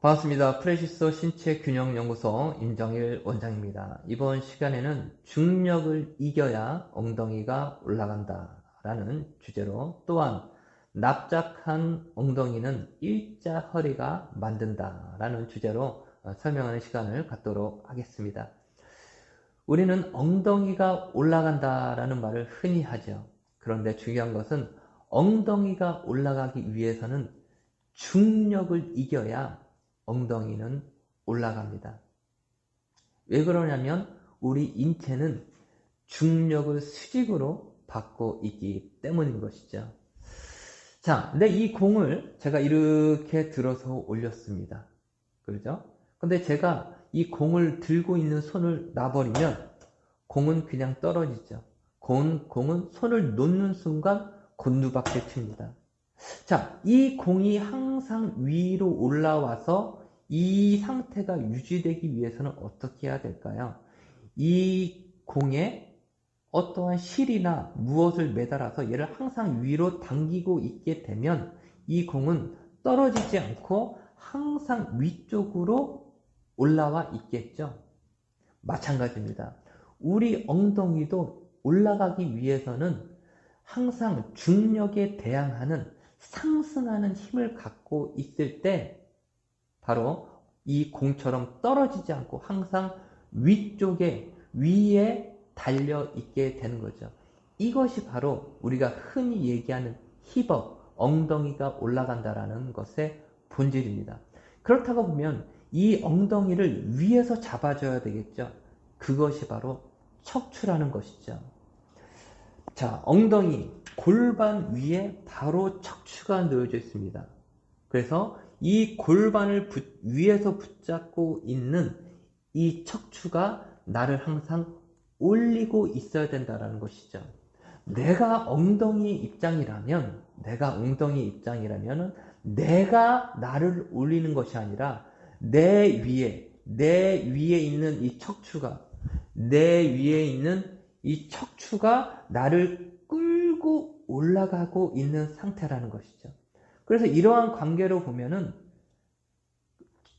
반갑습니다. 프레시소 신체균형연구소 임정일 원장입니다. 이번 시간에는 중력을 이겨야 엉덩이가 올라간다 라는 주제로, 또한 납작한 엉덩이는 일자 허리가 만든다 라는 주제로 설명하는 시간을 갖도록 하겠습니다. 우리는 엉덩이가 올라간다 라는 말을 흔히 하죠. 그런데 중요한 것은 엉덩이가 올라가기 위해서는 중력을 이겨야 엉덩이는 올라갑니다. 왜 그러냐면 우리 인체는 중력을 수직으로 받고 있기 때문인 것이죠. 자, 근데 이 공을 제가 이렇게 들어서 올렸습니다. 그렇죠? 근데 제가 이 공을 들고 있는 손을 놔버리면 공은 그냥 떨어지죠. 공은 손을 놓는 순간 곤두박질 칩니다. 자, 이 공이 항상 위로 올라와서 이 상태가 유지되기 위해서는 어떻게 해야 될까요? 이 공에 어떠한 실이나 무엇을 매달아서 얘를 항상 위로 당기고 있게 되면 이 공은 떨어지지 않고 항상 위쪽으로 올라와 있겠죠. 마찬가지입니다. 우리 엉덩이도 올라가기 위해서는 항상 중력에 대항하는 상승하는 힘을 갖고 있을 때 바로 이 공처럼 떨어지지 않고 항상 위쪽에 위에 달려 있게 되는 거죠. 이것이 바로 우리가 흔히 얘기하는 힙업, 엉덩이가 올라간다라는 것의 본질입니다. 그렇다고 보면 이 엉덩이를 위에서 잡아줘야 되겠죠. 그것이 바로 척추라는 것이죠. 자, 엉덩이, 골반 위에 바로 척추가 놓여져 있습니다. 그래서 이 골반을 위에서 붙잡고 있는 이 척추가 나를 항상 올리고 있어야 된다는 것이죠. 내가 엉덩이 입장이라면 내가 나를 올리는 것이 아니라 내 위에 있는 이 척추가, 내 위에 있는 이 척추가 나를 끌고 올라가고 있는 상태라는 것이죠. 그래서 이러한 관계로 보면은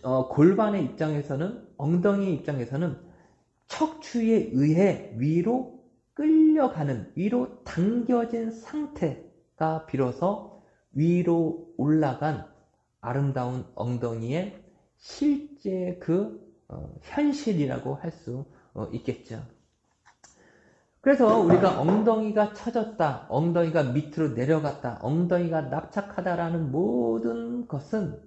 골반의 입장에서는, 엉덩이 입장에서는 척추에 의해 위로 끌려가는, 위로 당겨진 상태가 비로소 위로 올라간 아름다운 엉덩이의 실제 현실이라고 할 수 있겠죠. 그래서 우리가 엉덩이가 처졌다, 엉덩이가 밑으로 내려갔다, 엉덩이가 납작하다라는 모든 것은,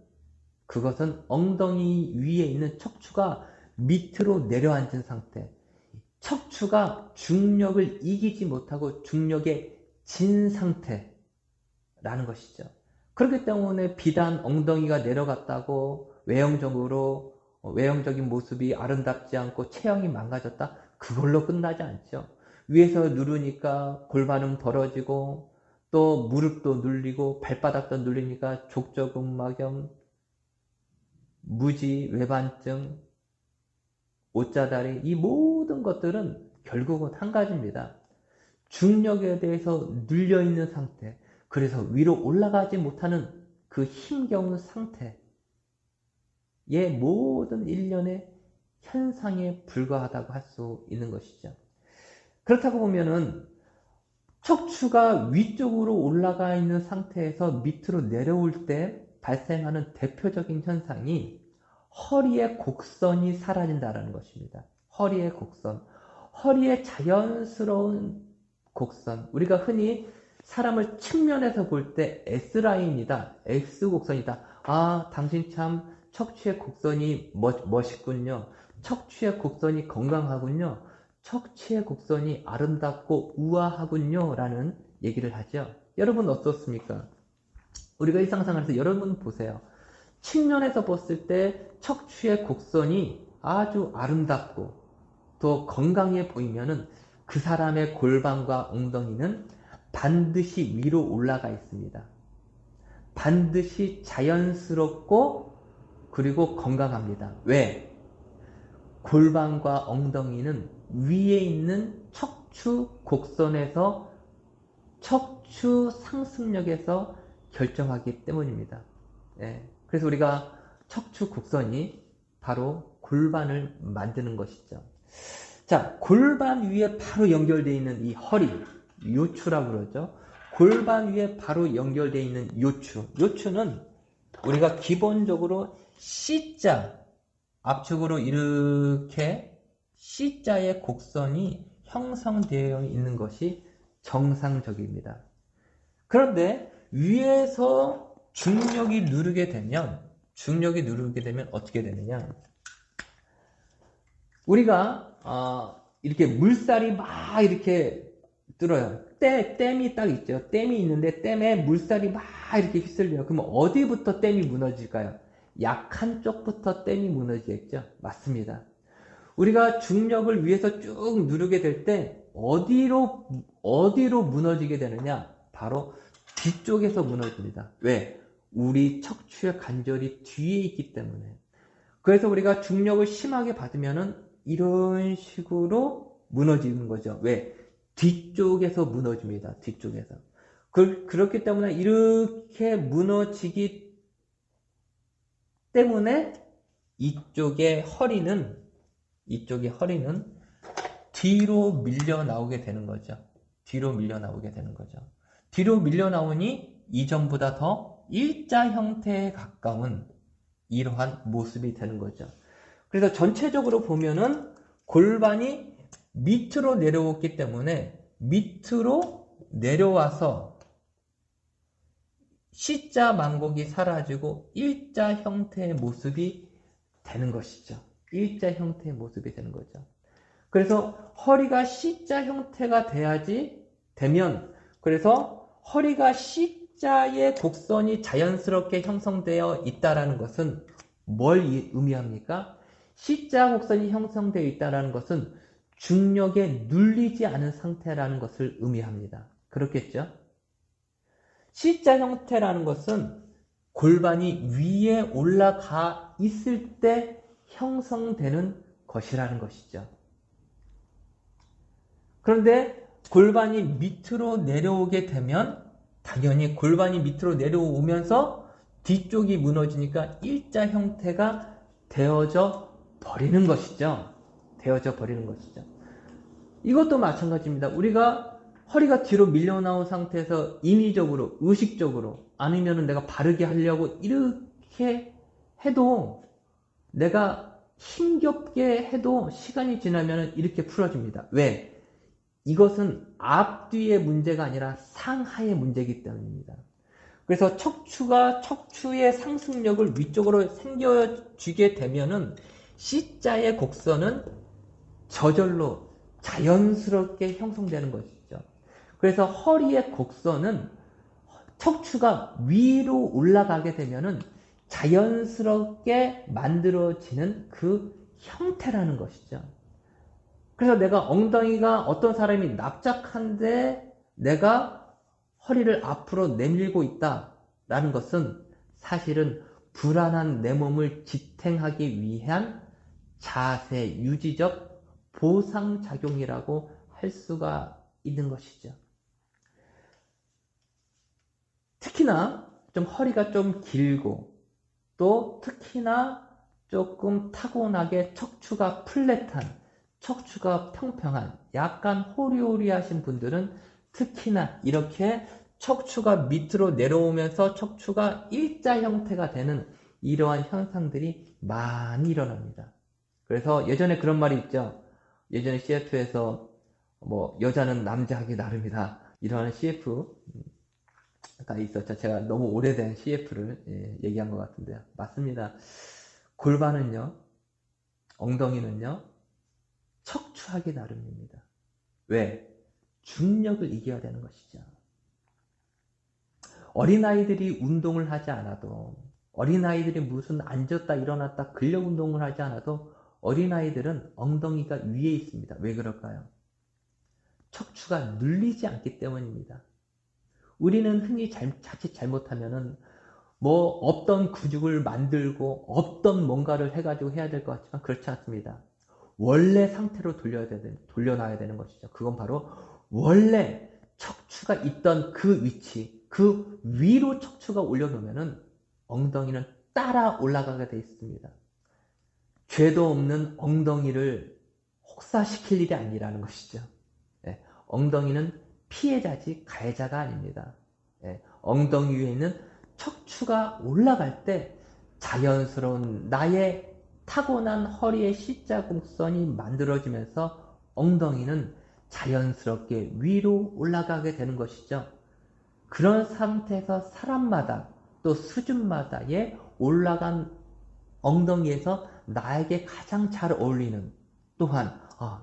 그것은 엉덩이 위에 있는 척추가 밑으로 내려앉은 상태, 척추가 중력을 이기지 못하고 중력에 진 상태라는 것이죠. 그렇기 때문에 비단 엉덩이가 내려갔다고 외형적인 모습이 아름답지 않고 체형이 망가졌다, 그걸로 끝나지 않죠. 위에서 누르니까 골반은 벌어지고, 또 무릎도 눌리고 발바닥도 눌리니까 족저근막염, 무지, 외반증, 옷자다리, 이 모든 것들은 결국은 한 가지입니다. 중력에 대해서 눌려있는 상태, 그래서 위로 올라가지 못하는 그 힘겨운 상태의 모든 일련의 현상에 불과하다고 할 수 있는 것이죠. 그렇다고 보면은 척추가 위쪽으로 올라가 있는 상태에서 밑으로 내려올 때 발생하는 대표적인 현상이 허리의 곡선이 사라진다는 것입니다. 허리의 곡선, 허리의 자연스러운 곡선, 우리가 흔히 사람을 측면에서 볼 때 S라인이다, X곡선이다, 아, 당신 참 척추의 곡선이 멋있군요, 척추의 곡선이 건강하군요, 척추의 곡선이 아름답고 우아하군요 라는 얘기를 하죠. 여러분 어떻습니까? 우리가 일상생활에서 여러분 보세요. 측면에서 봤을 때 척추의 곡선이 아주 아름답고 또 건강해 보이면은 그 사람의 골반과 엉덩이는 반드시 위로 올라가 있습니다. 반드시 자연스럽고 그리고 건강합니다. 왜? 골반과 엉덩이는 위에 있는 척추 곡선에서, 척추 상승력에서 결정하기 때문입니다. 그래서 우리가 척추 곡선이 바로 골반을 만드는 것이죠. 자, 골반 위에 바로 연결되어 있는 이 허리, 요추라고 그러죠. 골반 위에 바로 연결되어 있는 요추. 요추는 우리가 기본적으로 C자, 앞쪽으로 이렇게 C자의 곡선이 형성되어 있는 것이 정상적입니다. 그런데 위에서 중력이 누르게 되면 어떻게 되느냐? 우리가 이렇게 물살이 막 이렇게 들어요. 댐이 딱 있죠. 댐이 있는데 댐에 물살이 막 이렇게 휩쓸려요. 그러면 어디부터 댐이 무너질까요? 약한 쪽부터 댐이 무너지겠죠. 맞습니다. 우리가 중력을 위에서 쭉 누르게 될 때 어디로 무너지게 되느냐? 바로 뒤쪽에서 무너집니다. 왜? 우리 척추의 관절이 뒤에 있기 때문에. 그래서 우리가 중력을 심하게 받으면은 이런 식으로 무너지는 거죠. 왜? 뒤쪽에서 무너집니다. 뒤쪽에서. 그렇기 때문에 이렇게 무너지기 때문에 이쪽의 허리는 뒤로 밀려 나오게 되는 거죠. 뒤로 밀려 나오니 이전보다 더 일자 형태에 가까운 이러한 모습이 되는 거죠. 그래서 전체적으로 보면은 골반이 밑으로 내려왔기 때문에 밑으로 내려와서 C자 만곡이 사라지고 일자 형태의 모습이 되는 것이죠. 일자 형태의 모습이 되는 거죠. 그래서 허리가 C자 형태가 되면 그래서 허리가 C자의 곡선이 자연스럽게 형성되어 있다는 것은 뭘 의미합니까? C자 곡선이 형성되어 있다는 것은 중력에 눌리지 않은 상태라는 것을 의미합니다. 그렇겠죠? C자 형태라는 것은 골반이 위에 올라가 있을 때 형성되는 것이라는 것이죠. 그런데 골반이 밑으로 내려오게 되면 당연히 골반이 밑으로 내려오면서 뒤쪽이 무너지니까 일자 형태가 되어져 버리는 것이죠. 이것도 마찬가지입니다. 우리가 허리가 뒤로 밀려 나온 상태에서 인위적으로, 의식적으로 아니면 내가 바르게 하려고 이렇게 해도 내가 힘겹게 해도 시간이 지나면 이렇게 풀어집니다. 왜? 이것은 앞뒤의 문제가 아니라 상하의 문제이기 때문입니다. 그래서 척추의 상승력을 위쪽으로 생겨지게 되면은 C자의 곡선은 저절로 자연스럽게 형성되는 것이죠. 그래서 허리의 곡선은 척추가 위로 올라가게 되면은 자연스럽게 만들어지는 그 형태라는 것이죠. 그래서 내가 엉덩이가 어떤 사람이 납작한데 내가 허리를 앞으로 내밀고 있다라는 것은 사실은 불안한 내 몸을 지탱하기 위한 자세 유지적 보상작용이라고 할 수가 있는 것이죠. 특히나 좀 허리가 좀 길고 또 특히나 조금 타고나게 척추가 플랫한, 척추가 평평한, 약간 호리호리하신 분들은 특히나 이렇게 척추가 밑으로 내려오면서 척추가 일자 형태가 되는 이러한 현상들이 많이 일어납니다. 그래서 예전에 그런 말이 있죠. 예전에 CF에서 뭐 여자는 남자하기 나름이다 이러한 CF가 있었죠. 제가 너무 오래된 CF를 얘기한 것 같은데요. 맞습니다. 골반은요, 엉덩이는요 척추하기 나름입니다. 왜? 중력을 이겨야 되는 것이죠. 어린아이들이 운동을 하지 않아도, 어린아이들이 무슨 앉았다 일어났다 근력 운동을 하지 않아도 어린아이들은 엉덩이가 위에 있습니다. 왜 그럴까요? 척추가 눌리지 않기 때문입니다. 우리는 흔히 자칫 잘못하면은 뭐 없던 근육을 만들고 없던 뭔가를 해가지고 해야 될 것 같지만 그렇지 않습니다. 원래 상태로 돌려놔야 되는 것이죠. 그건 바로 원래 척추가 있던 그 위치, 그 위로 척추가 올려놓으면은 엉덩이는 따라 올라가게 돼 있습니다. 죄도 없는 엉덩이를 혹사시킬 일이 아니라는 것이죠. 예, 엉덩이는 피해자지 가해자가 아닙니다. 예, 엉덩이 위에 있는 척추가 올라갈 때 자연스러운 나의 타고난 허리의 C자궁선이 만들어지면서 엉덩이는 자연스럽게 위로 올라가게 되는 것이죠. 그런 상태에서 사람마다 또 수준마다의 올라간 엉덩이에서 나에게 가장 잘 어울리는, 또한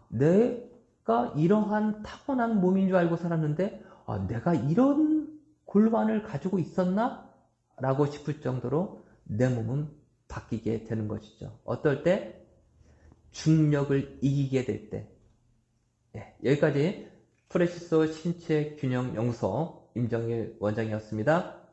내가 이러한 타고난 몸인 줄 알고 살았는데 내가 이런 골반을 가지고 있었나? 라고 싶을 정도로 내 몸은 바뀌게 되는 것이죠. 어떨 때? 중력을 이기게 될 때. 네, 여기까지 프레시소 신체 균형 연구소 임정일 원장이었습니다.